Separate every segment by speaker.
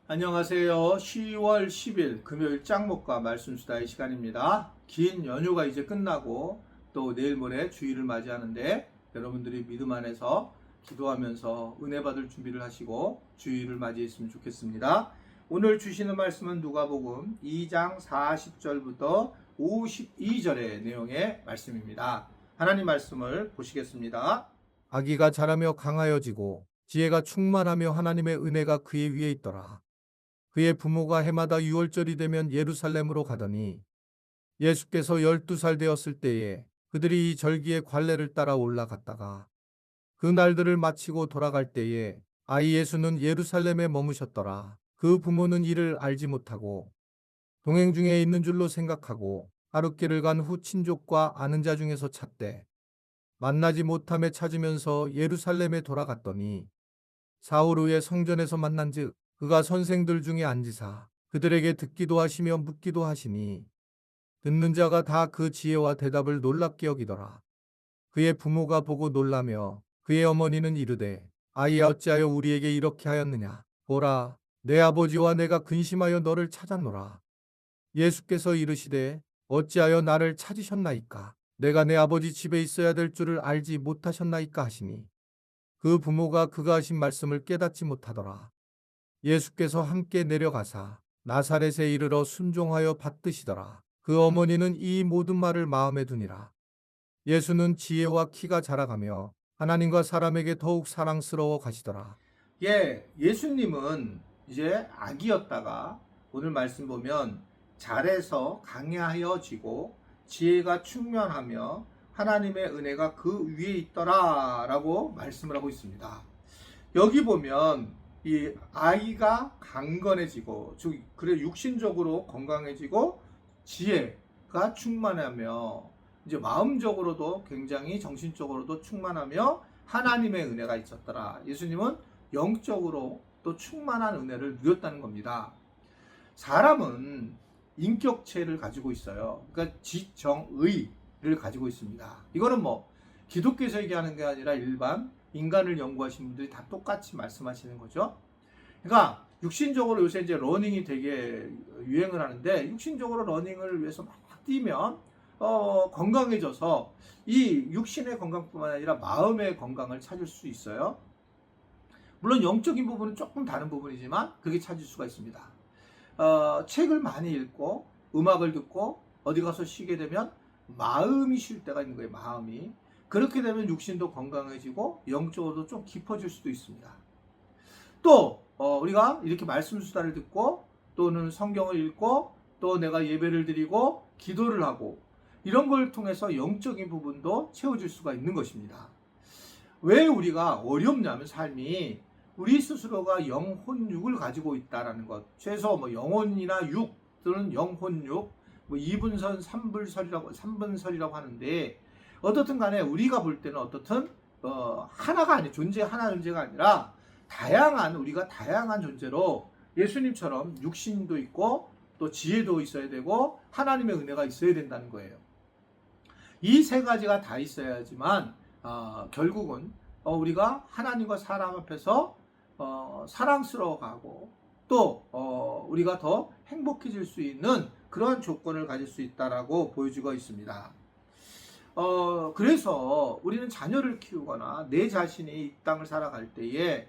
Speaker 1: 안녕하세요. 10월 10일 금요일 짱목과 말씀수다의 시간입니다. 긴 연휴가 이제 끝나고 또 내일 모레 주일을 맞이하는데 여러분들이 믿음 안에서 기도하면서 은혜 받을 준비를 하시고 주일을 맞이했으면 좋겠습니다. 오늘 주시는 말씀은 누가복음 2장 40절부터 52절의 내용의 말씀입니다. 하나님 말씀을 보시겠습니다.
Speaker 2: 아기가 자라며 강하여지고 지혜가 충만하며 하나님의 은혜가 그의 위에 있더라. 그의 부모가 해마다 유월절이 되면 예루살렘으로 가더니 예수께서 12살 되었을 때에 그들이 이 절기의 관례를 따라 올라갔다가 그 날들을 마치고 돌아갈 때에 아이 예수는 예루살렘에 머무셨더라. 그 부모는 이를 알지 못하고 동행 중에 있는 줄로 생각하고 하룻길을 간 후 친족과 아는 자 중에서 찾되 만나지 못함에 찾으면서 예루살렘에 돌아갔더니 사흘 후에 성전에서 만난즉 그가 선생들 중에 앉으사 그들에게 듣기도 하시며 묻기도 하시니 듣는 자가 다 그 지혜와 대답을 놀랍게 여기더라. 그의 부모가 보고 놀라며 그의 어머니는 이르되 아이야 어찌하여 우리에게 이렇게 하였느냐. 보라 내 아버지와 내가 근심하여 너를 찾았노라. 예수께서 이르시되 어찌하여 나를 찾으셨나이까. 내가 내 아버지 집에 있어야 될 줄을 알지 못하셨나이까 하시니 그 부모가 그가 하신 말씀을 깨닫지 못하더라. 예수께서 함께 내려가사 나사렛에 이르러 순종하여 받드시더라. 그 어머니는 이 모든 말을 마음에 두니라. 예수는 지혜와 키가 자라가며 하나님과 사람에게 더욱 사랑스러워 가시더라.
Speaker 1: 예수님은 이제 아기였다가 오늘 말씀 보면 잘해서 강해하여지고 지혜가 충만하며 하나님의 은혜가 그 위에 있더라라고 말씀을 하고 있습니다. 여기 보면 이 아이가 강건해지고 즉 그래 육신적으로 건강해지고 지혜가 충만하며 이제 마음적으로도 굉장히 정신적으로도 충만하며 하나님의 은혜가 있었더라. 예수님은 영적으로 또 충만한 은혜를 누렸다는 겁니다. 사람은 인격체를 가지고 있어요. 그러니까 지정의를 가지고 있습니다. 이거는 뭐 기독교에서 얘기하는 게 아니라 일반 인간을 연구하신 분들이 다 똑같이 말씀하시는 거죠. 그러니까 육신적으로 요새 이제 러닝이 되게 유행을 하는데 육신적으로 러닝을 위해서 막 뛰면 건강해져서 이 육신의 건강뿐만 아니라 마음의 건강을 찾을 수 있어요. 물론 영적인 부분은 조금 다른 부분이지만 그게 찾을 수가 있습니다. 책을 많이 읽고 음악을 듣고 어디 가서 쉬게 되면 마음이 쉴 때가 있는 거예요. 마음이. 그렇게 되면 육신도 건강해지고 영적으로도 좀 깊어질 수도 있습니다. 또 우리가 이렇게 말씀 수다를 듣고 또는 성경을 읽고 또 내가 예배를 드리고 기도를 하고 이런 걸 통해서 영적인 부분도 채워질 수가 있는 것입니다. 왜 우리가 어렵냐면 삶이 우리 스스로가 영혼육을 가지고 있다라는 것. 최소 뭐 영혼이나 육 또는 영혼육, 뭐 2분선, 3분설이라고 하는데 어떻든 간에 우리가 볼 때는 어떻든 하나가 아니 하나 존재가 아니라 우리가 다양한 존재로 예수님처럼 육신도 있고 또 지혜도 있어야 되고 하나님의 은혜가 있어야 된다는 거예요. 이 세 가지가 다 있어야지만 결국은 우리가 하나님과 사람 앞에서 사랑스러워가고 또 우리가 더 행복해질 수 있는 그러한 조건을 가질 수 있다라고 보여주고 있습니다. 그래서 우리는 자녀를 키우거나 내 자신이 이 땅을 살아갈 때에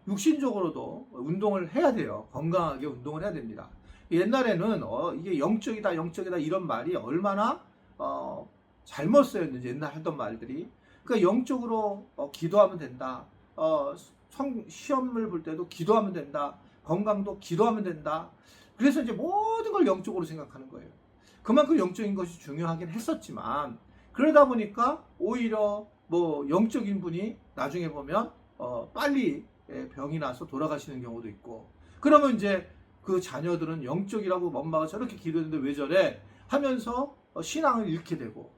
Speaker 1: 육신적으로도 운동을 해야 돼요. 건강하게 운동을 해야 됩니다. 옛날에는 이게 영적이다 이런 말이 얼마나 잘못 쓰였는지 옛날 하던 말들이. 그러니까 영적으로 기도하면 된다. 시험을 볼 때도 기도하면 된다. 건강도 기도하면 된다. 그래서 이제 모든 걸 영적으로 생각하는 거예요. 그만큼 영적인 것이 중요하긴 했었지만 그러다 보니까 오히려 뭐 영적인 분이 나중에 보면 빨리 병이 나서 돌아가시는 경우도 있고, 그러면 이제 그 자녀들은 영적이라고 엄마가 저렇게 기도했는데 왜 저래 하면서 신앙을 잃게 되고,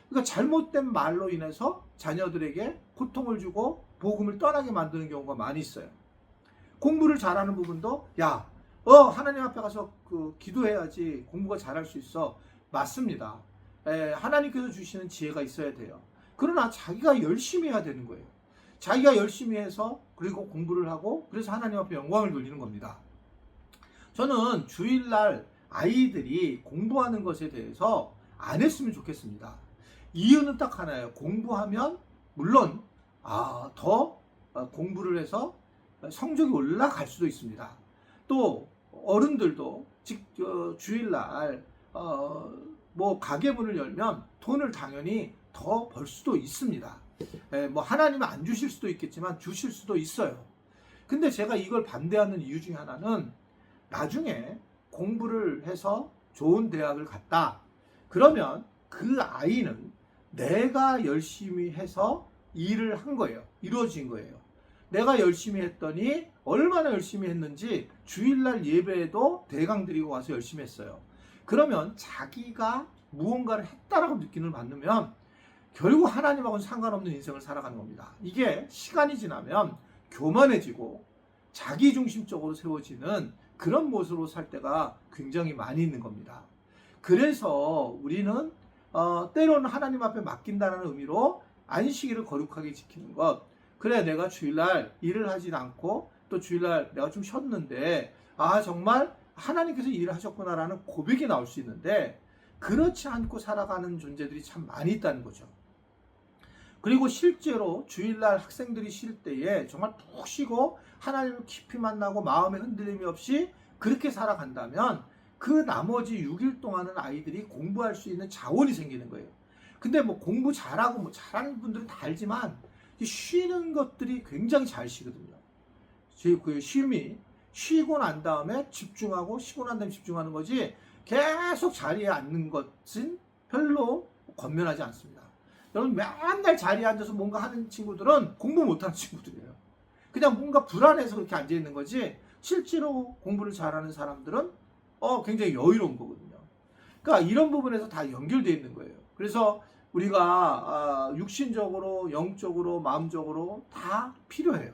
Speaker 1: 그러니까 잘못된 말로 인해서 자녀들에게 고통을 주고 복음을 떠나게 만드는 경우가 많이 있어요. 공부를 잘하는 부분도 하나님 앞에 가서 기도해야지 공부가 잘할 수 있어. 맞습니다. 하나님께서 주시는 지혜가 있어야 돼요. 그러나 자기가 열심히 해야 되는 거예요. 자기가 열심히 해서 그리고 공부를 하고 그래서 하나님 앞에 영광을 돌리는 겁니다. 저는 주일날 아이들이 공부하는 것에 대해서 안 했으면 좋겠습니다. 이유는 딱 하나예요. 공부하면 물론 더 공부를 해서 성적이 올라갈 수도 있습니다. 또 어른들도 주일날 뭐 가게문을 열면 돈을 당연히 더 벌 수도 있습니다. 뭐 하나님은 안 주실 수도 있겠지만 주실 수도 있어요. 근데 제가 이걸 반대하는 이유 중에 하나는 나중에 공부를 해서 좋은 대학을 갔다. 그러면 그 아이는 내가 열심히 해서 일을 한 거예요. 이루어진 거예요. 내가 열심히 했더니 얼마나 열심히 했는지 주일날 예배에도 대강 드리고 와서 열심히 했어요. 그러면 자기가 무언가를 했다라고 느낌을 받으면 결국 하나님하고는 상관없는 인생을 살아가는 겁니다. 이게 시간이 지나면 교만해지고 자기중심적으로 세워지는 그런 모습으로 살 때가 굉장히 많이 있는 겁니다. 그래서 우리는 때로는 하나님 앞에 맡긴다는 의미로 안식일을 거룩하게 지키는 것. 그래, 내가 주일날 일을 하진 않고 또 주일날 내가 좀 쉬었는데 정말 하나님께서 일을 하셨구나라는 고백이 나올 수 있는데 그렇지 않고 살아가는 존재들이 참 많이 있다는 거죠. 그리고 실제로 주일날 학생들이 쉴 때에 정말 푹 쉬고 하나님을 깊이 만나고 마음의 흔들림이 없이 그렇게 살아간다면 그 나머지 6일 동안은 아이들이 공부할 수 있는 자원이 생기는 거예요. 근데 뭐 공부 잘하고 뭐 잘하는 분들은 다 알지만 쉬는 것들이 굉장히 잘 쉬거든요. 그 쉼이 쉬고 난 다음에 집중하고 쉬고 난 다음에 집중하는 거지 계속 자리에 앉는 것은 별로 권면하지 않습니다. 여러분 맨날 자리에 앉아서 뭔가 하는 친구들은 공부 못하는 친구들이에요. 그냥 뭔가 불안해서 그렇게 앉아있는 거지 실제로 공부를 잘하는 사람들은 굉장히 여유로운 거거든요. 그러니까 이런 부분에서 다 연결되어 있는 거예요. 그래서 우리가 육신적으로, 영적으로, 마음적으로 다 필요해요.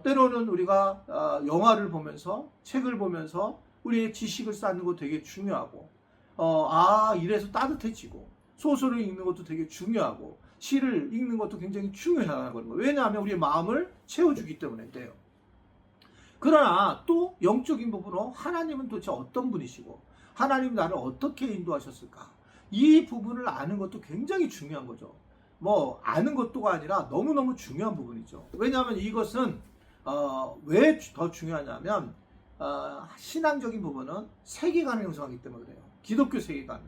Speaker 1: 때로는 우리가 영화를 보면서 책을 보면서 우리의 지식을 쌓는 거 되게 중요하고 이래서 따뜻해지고 소설을 읽는 것도 되게 중요하고 시를 읽는 것도 굉장히 중요하다는 거예요. 왜냐하면 우리의 마음을 채워주기 때문에 돼요. 그러나 또 영적인 부분으로 하나님은 도대체 어떤 분이시고 하나님 나를 어떻게 인도하셨을까? 이 부분을 아는 것도 굉장히 중요한 거죠. 뭐 아는 것도가 아니라 너무너무 중요한 부분이죠. 왜냐하면 이것은 왜 더 중요하냐면 신앙적인 부분은 세계관을 형성하기 때문에 그래요. 기독교 세계관을.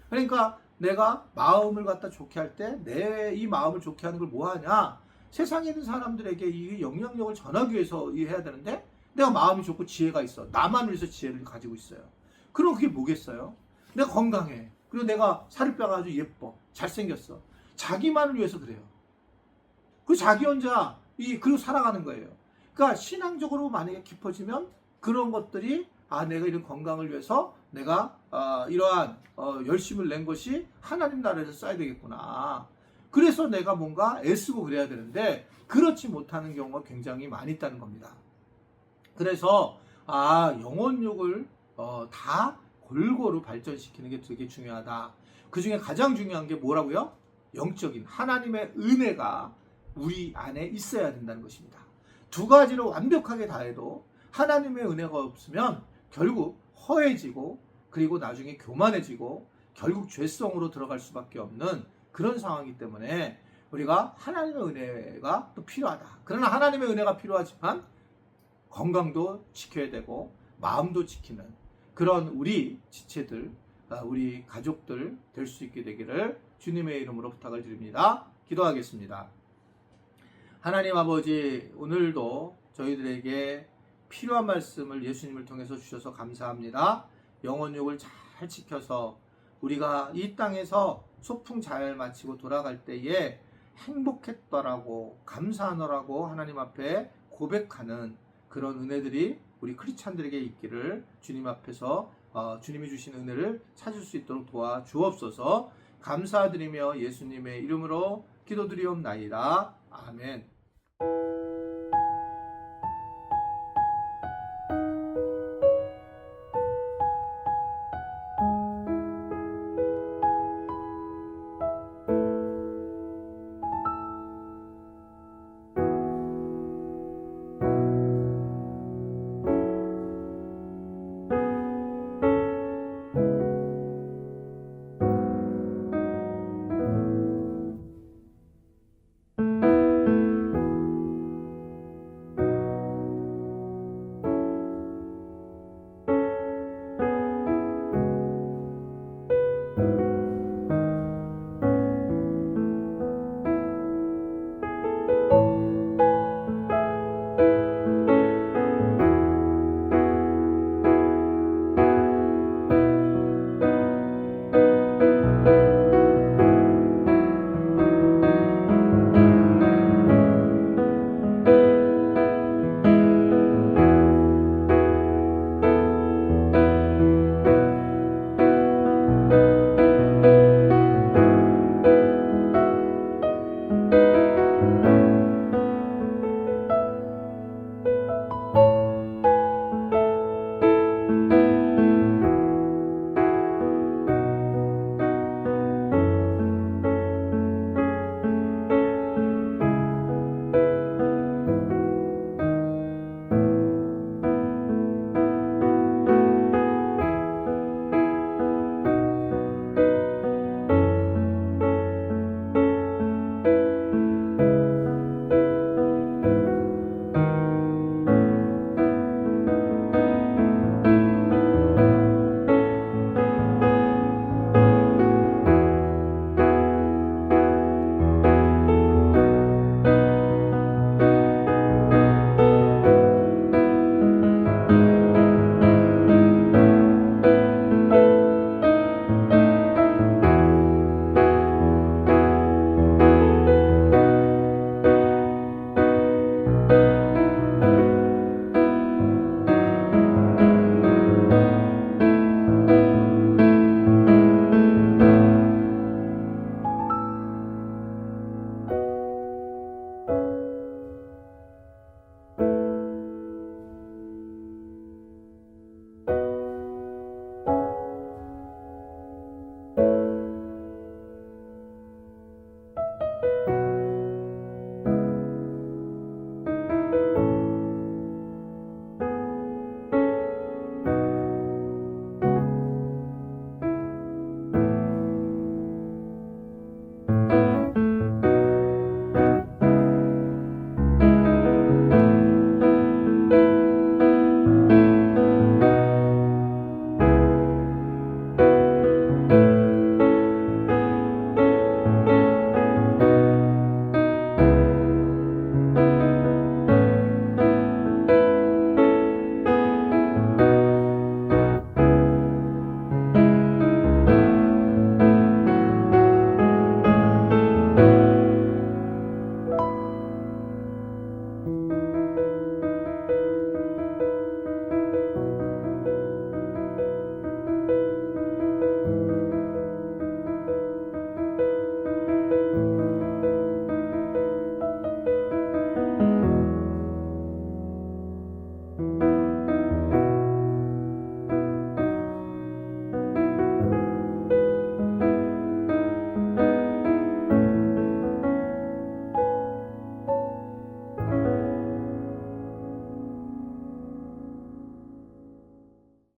Speaker 1: 그러니까 내가 마음을 갖다 좋게 할 때 내 이 마음을 좋게 하는 걸 뭐 하냐? 세상에 있는 사람들에게 이 영향력을 전하기 위해서 해야 되는데 내가 마음이 좋고 지혜가 있어. 나만 위해서 지혜를 가지고 있어요. 그럼 그게 뭐겠어요? 내가 건강해. 그리고 내가 살을 빼가지고 예뻐. 잘생겼어. 자기만을 위해서 그래요. 그 자기 혼자 그리고 살아가는 거예요. 그러니까 신앙적으로 만약에 깊어지면 그런 것들이 내가 이런 건강을 위해서 내가 이러한 열심을 낸 것이 하나님 나라에서 써야 되겠구나. 그래서 내가 뭔가 애쓰고 그래야 되는데 그렇지 못하는 경우가 굉장히 많이 있다는 겁니다. 그래서 영혼욕을 다 골고루 발전시키는 게 되게 중요하다. 그 중에 가장 중요한 게 뭐라고요? 영적인 하나님의 은혜가 우리 안에 있어야 된다는 것입니다. 두 가지를 완벽하게 다해도 하나님의 은혜가 없으면 결국 허해지고 그리고 나중에 교만해지고 결국 죄성으로 들어갈 수밖에 없는 그런 상황이기 때문에 우리가 하나님의 은혜가 또 필요하다. 그러나 하나님의 은혜가 필요하지만 건강도 지켜야 되고 마음도 지키는 그런 우리 지체들, 우리 가족들 될 수 있게 되기를 주님의 이름으로 부탁을 드립니다. 기도하겠습니다. 하나님 아버지, 오늘도 저희들에게 필요한 말씀을 예수님을 통해서 주셔서 감사합니다. 영혼욕을 잘 지켜서 우리가 이 땅에서 소풍 잘 마치고 돌아갈 때에 행복했더라고 감사하노라고 하나님 앞에 고백하는 그런 은혜들이 우리 크리스찬들에게 있기를 주님 앞에서 주님이 주신 은혜를 찾을 수 있도록 도와주옵소서. 감사드리며 예수님의 이름으로 기도드리옵나이다. 아멘.